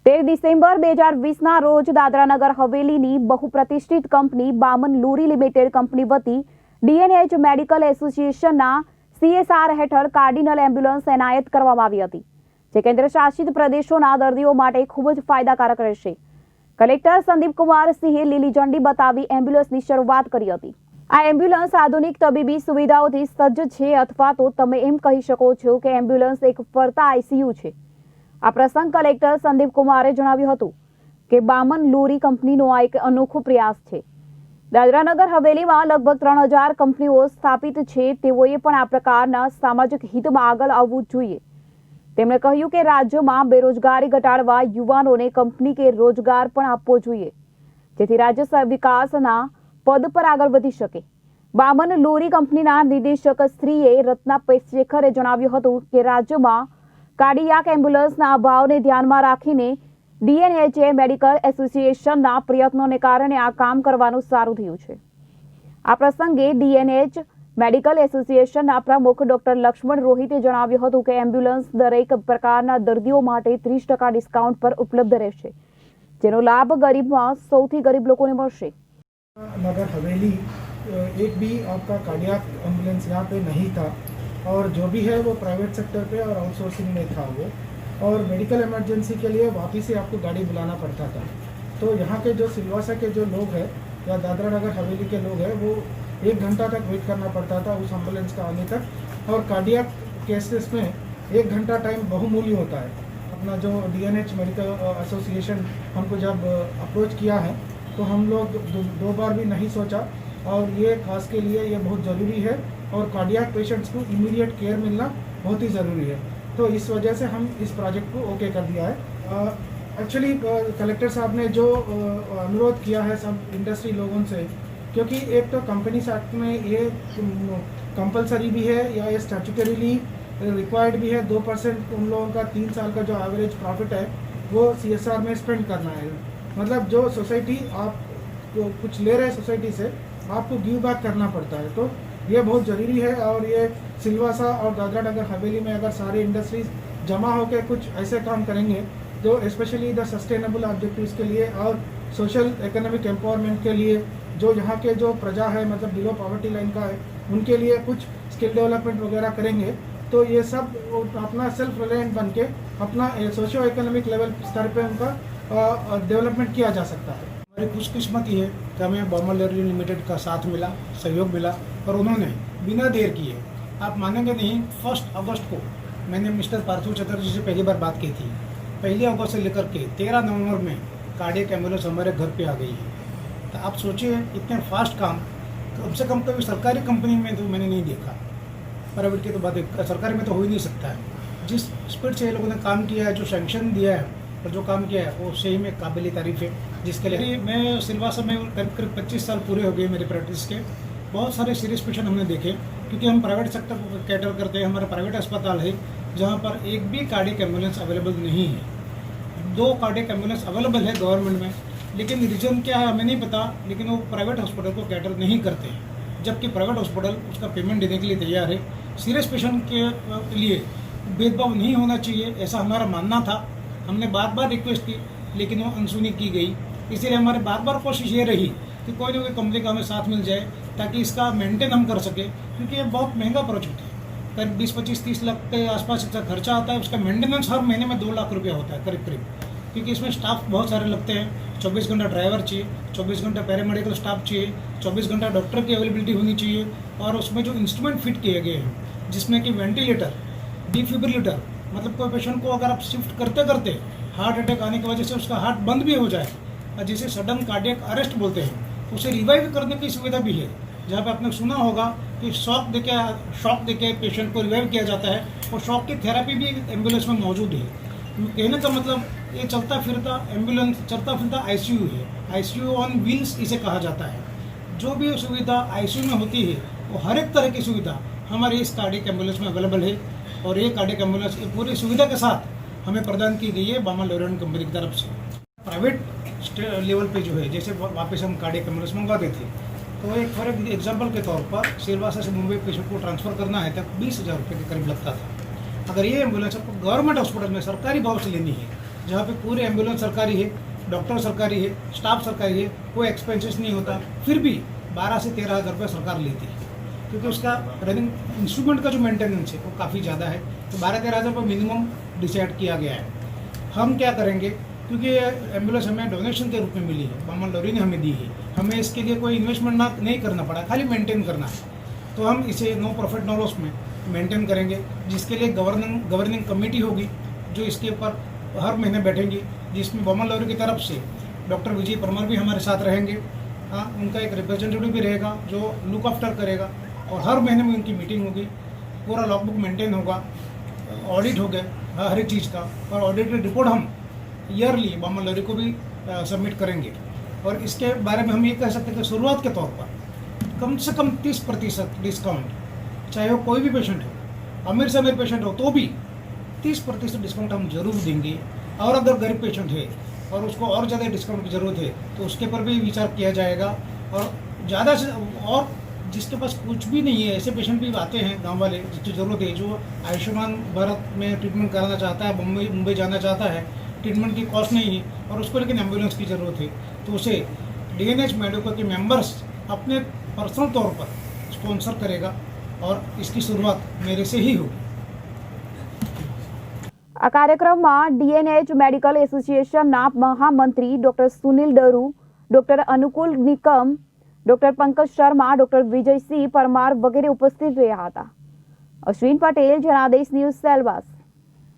13 December 2020ના રોજ Dadra Nagar હવેલીની બહુપ્રતિષ્ઠિત company બામન લુરી limited company વતી ડીએનએચ medical એસોસિએશનના CSR હેઠળ કાર્ડિનલ એમ્બ્યુલન્સ એનાયત કરવામાં આવી હતી, જે કેન્દ્ર શાસિત પ્રદેશોના દર્દીઓ માટે ખૂબ જ ફાયદાકારક રહેશે। કલેક્ટર સંદીપ કુમાર સિંહે લીલી ઝંડી બતાવી એમ્બ્યુલન્સની શરૂઆત કરી હતી। આ એમ્બ્યુલન્સ આધુનિક તબીબી સુવિધાઓથી સજ્જ છે, અથવા તો તમે એમ કહી શકો છો કે એમ્બ્યુલન્સ એક ફરતા ICU છે। આ પ્રસંગ કલેક્ટર સંદીપ કુમારે જણાવ્યું હતું કે બામન લુરી કંપનીનો આ એક અનોખો પ્રયાસ છે। દાદરાનગર હવેલીમાં લગભગ 3000 કંપનીઓ સ્થાપિત છે, તેઓએ પણ આ પ્રકારના સામાજિક હિતમાં આગળ આવવું જોઈએ। તેમણે કહ્યું કે રાજ્યમાં બેરોજગારી ઘટાડવા યુવાનોને કંપની કે રોજગાર પણ આપવો જોઈએ, જેથી રાજ્ય વિકાસના પદ પર આગળ વધી શકે। બામન લુરી કંપનીના નિદેશક શ્રીએ રત્ના શેખરે જણાવ્યું હતું કે રાજ્યમાં કાર્ડિયાક એમ્બ્યુલન્સના અભાવને ધ્યાનમાં રાખીને DNH મેડિકલ એસોસિએશનના પ્રયત્નોને કારણે આ કામ કરવાનું સારું થયું છે। આ પ્રસંગે DNH મેડિકલ એસોસિએશનના પ્રમુખ ડોક્ટર લક્ષ્મણ રોહિતે જણાવ્યું હતું કે એમ્બ્યુલન્સ દરેક પ્રકારના દર્દીઓ માટે 30% ડિસ્કાઉન્ટ પર ઉપલબ્ધ રહેશે, જેનો લાભ ગરીબમાં સૌથી ગરીબ લોકોને મળશે। नगर हवेली एक भी आपका कार्डियक एम्बुलेंस यहाँ पे नहीं था, और जो भी है वो प्राइवेट सेक्टर पे और आउटसोर्सिंग में था वो, और मेडिकल इमरजेंसी के लिए वापस से आपको गाड़ी बुलाना पड़ता था। तो यहाँ के जो सिलवासा के जो लोग हैं या दादरा नगर हवेली के लोग हैं, वो 1 घंटा तक वेट करना पड़ता था उस एम्बुलेंस का आने तक। और कार्डियक केसेस में 1 घंटा टाइम बहुमूल्य होता है। अपना जो DNH मेडिकल एसोसिएशन हमको जब अप्रोच किया है, तो हम लोग दो बार भी नहीं सोचा, और ये खास के लिए ये बहुत ज़रूरी है, और कार्डियक पेशेंट्स को इमीडिएट केयर मिलना बहुत ही ज़रूरी है। तो इस वजह से हम इस प्रोजेक्ट को ओके कर दिया है। एक्चुअली कलेक्टर साहब ने जो अनुरोध किया है सब इंडस्ट्री लोगों से, क्योंकि एक तो कंपनीज एक्ट में ये कंपलसरी भी है या ये स्टैट्यूटरीली रिक्वायर्ड भी है। 2% उन लोगों का 3 साल का जो एवरेज प्रॉफिट है वो CSR में स्पेंड करना है। मतलब जो सोसाइटी आप कुछ ले रहे हैं सोसाइटी से, आपको गिव बैक करना पड़ता है। तो ये बहुत ज़रूरी है, और ये सिलवासा और दादरा नगर हवेली में अगर सारे इंडस्ट्रीज जमा होकर कुछ ऐसे काम करेंगे, जो स्पेशली द सस्टेनेबल ऑब्जेक्टिव्स के लिए और सोशल इकोनॉमिक एम्पावरमेंट के लिए, जो यहाँ के जो प्रजा है मतलब बिलो पॉवर्टी लाइन का है, उनके लिए कुछ स्किल डेवलपमेंट वगैरह करेंगे, तो ये सब अपना सेल्फ रिलायंट बन के अपना सोशो इकोनॉमिक लेवल स्तर पे उनका डेवलपमेंट किया जा सकता है। हमारी खुशकिस्मती है कि हमें बामन ल्यूरी लिमिटेड का साथ मिला, सहयोग मिला, और उन्होंने बिना देर किए, आप मानेंगे नहीं, 1 अगस्त को मैंने मिस्टर पार्थिव चटर्जी से पहली बार बात की थी। 1 अगस्त से लेकर के 13 नवंबर में कार्डियक एम्बुलेंस हमारे घर पे आ गई है। तो आप सोचिए, इतने फास्ट काम कम से कम कभी सरकारी कंपनी में तो मैंने नहीं देखा। प्राइवेट की तो बात है, सरकारी में तो हो ही नहीं सकता है। जिस स्पीड से ये लोगों ने काम किया है, जो सैंक्शन दिया है और जो काम किया है, वो सही में काबिल तारीफ है। जिसके लिए मैं सिलवासा में करीब 25 साल पूरे हो गए मेरे प्रैक्टिस के। बहुत सारे सीरियस पेशेंट हमने देखे, क्योंकि हम प्राइवेट सेक्टर को कैटर करते हैं। हमारा प्राइवेट अस्पताल है जहाँ पर एक भी कार्डियक एम्बुलेंस अवेलेबल नहीं है। 2 कार्डियक एम्बुलेंस अवेलेबल है गवर्नमेंट में, लेकिन रीजन क्या है हमें नहीं पता, लेकिन वो प्राइवेट हॉस्पिटल को कैटर नहीं करते हैं, जबकि प्राइवेट हॉस्पिटल उसका पेमेंट देने के लिए तैयार है। सीरियस पेशेंट के लिए भेदभाव नहीं होना चाहिए, ऐसा हमारा मानना था। हमने बार बार रिक्वेस्ट की, लेकिन वो अनसुनी की गई। इसीलिए हमारी बार बार कोशिश ये रही कि कोई ना कोई कंपनी का हमें साथ मिल जाए, ताकि इसका मेंटेन हम कर सके, क्योंकि ये बहुत महंगा प्रोजेक्ट है। करीब 20-25-30 लाख के आसपास इसका खर्चा आता है। उसका मेंटेनेंस हर महीने में 2 लाख रुपया होता है करीब करीब, क्योंकि इसमें स्टाफ बहुत सारे लगते हैं। 24 घंटा ड्राइवर चाहिए, 24 घंटा पैरामेडिकल स्टाफ चाहिए, 24 घंटा डॉक्टर की अवेलेबिलिटी होनी चाहिए, और उसमें जो इंस्ट्रूमेंट फिट किए गए हैं, जिसमें कि वेंटिलेटर, डिफिब्रिलेटर, मतलब कोई पेशेंट को अगर आप शिफ्ट करते करते हार्ट अटैक आने की वजह से उसका हार्ट बंद भी हो जाए, और जिसे सडन कार्डियक अरेस्ट बोलते हैं, उसे रिवाइव करने की सुविधा भी है। जहाँ पे आपने सुना होगा कि शॉक देके पेशेंट को रिवाइव किया जाता है, और शॉक की थेरेपी भी एम्बुलेंस में मौजूद है। कहने का मतलब ये चलता फिरता एम्बुलेंस, चलता फिरता ICU है। ICU ऑन व्हील्स इसे कहा जाता है। जो भी सुविधा ICU में होती है, वो हर एक तरह की सुविधा हमारे इस कार्डियक एम्बुलेंस में अवेलेबल है। और ये कार्डियक एम्बुलेंस पूरी सुविधा के साथ हमें प्रदान की गई है बामन ल्यूरी कंपनी की तरफ से। प्राइवेट लेवल पे जो है, जैसे वापस हम कार्डियक एम्बुलेंस मंगवाते थे, तो एक फॉर एग्जाम्पल के तौर पर सिलवासा से मुंबई पेशेंट को ट्रांसफ़र करना है तब 20,000 रुपये के करीब लगता था। अगर ये एम्बुलेंस आपको गवर्नमेंट हॉस्पिटल में सरकारी भाव से लेनी है, जहाँ पे पूरी एम्बुलेंस सरकारी है, डॉक्टर सरकारी है, स्टाफ सरकारी है, कोई एक्सपेंसेस नहीं होता, फिर भी 12 से 13 हज़ार रुपये सरकार लेती है, क्योंकि उसका रनिंग इंस्ट्रूमेंट का जो मेंटेनेंस है वो काफ़ी ज़्यादा है। तो 12-13 हज़ार रुपये मिनिमम डिसाइड किया गया है। हम क्या करेंगे, क्योंकि ये एम्बुलेंस हमें डोनेशन के रूप में मिली है, बामन लोरी ने हमें दी है, हमें इसके लिए कोई इन्वेस्टमेंट नहीं करना पड़ा, खाली मेंटेन करना है। तो हम इसे नो प्रॉफिट नो लॉस में मेंटेन करेंगे, जिसके लिए गवर्निंग कमेटी होगी जो इसके ऊपर हर महीने बैठेंगी, जिसमें बामन लोरी की तरफ से डॉक्टर विजय परमार भी हमारे साथ रहेंगे। हाँ, उनका एक रिप्रेजेंटेटिव भी रहेगा जो लुक आफ्टर करेगा, और हर महीने में उनकी मीटिंग होगी, पूरा लॉगबुक मेंटेन होगा, ऑडिट हो गया हर एक चीज़ का, और ऑडिट की रिपोर्ट हम ईयरली बामन लोरी को भी सबमिट करेंगे। और इसके बारे में हम ये कह सकते हैं कि शुरुआत के तौर पर कम से कम 30% डिस्काउंट, चाहे वो कोई भी पेशेंट हो, अमीर से अमीर पेशेंट हो तो भी 30% डिस्काउंट हम जरूर देंगे। और अगर गरीब पेशेंट है और उसको और ज़्यादा डिस्काउंट की ज़रूरत है तो उसके पर भी विचार किया जाएगा। और ज़्यादा से और जिसके पास कुछ भी नहीं है, ऐसे पेशेंट भी आते हैं गांव वाले जिसकी ज़रूरत है, जो आयुष्मान भारत में ट्रीटमेंट कराना चाहता है, मुंबई जाना चाहता है, ट्रीटमेंट की कॉस्ट नहीं है और उसको लेकिन एम्बुलेंस की ज़रूरत है, तो उसे डीएनएच मेडिको के मेंबर्स अपने पर्सनल तौर पर स्पॉन्सर करेगा, और इसकी शुरुआत मेरे से ही होगी। આ કાર્યક્રમમાં ડીએનએચ મેડિકલ એસોસિએશનના મહામંત્રી doctor Sunil Daru, doctor Anukul Nikam, doctor Pankaj Sharma, doctor Vijaysinh Parmar વગેરે ઉપસ્થિત રહ્યા હતા. અશ્વિન પટેલ, જનાદેશ ન્યૂઝ, સેલવાસ.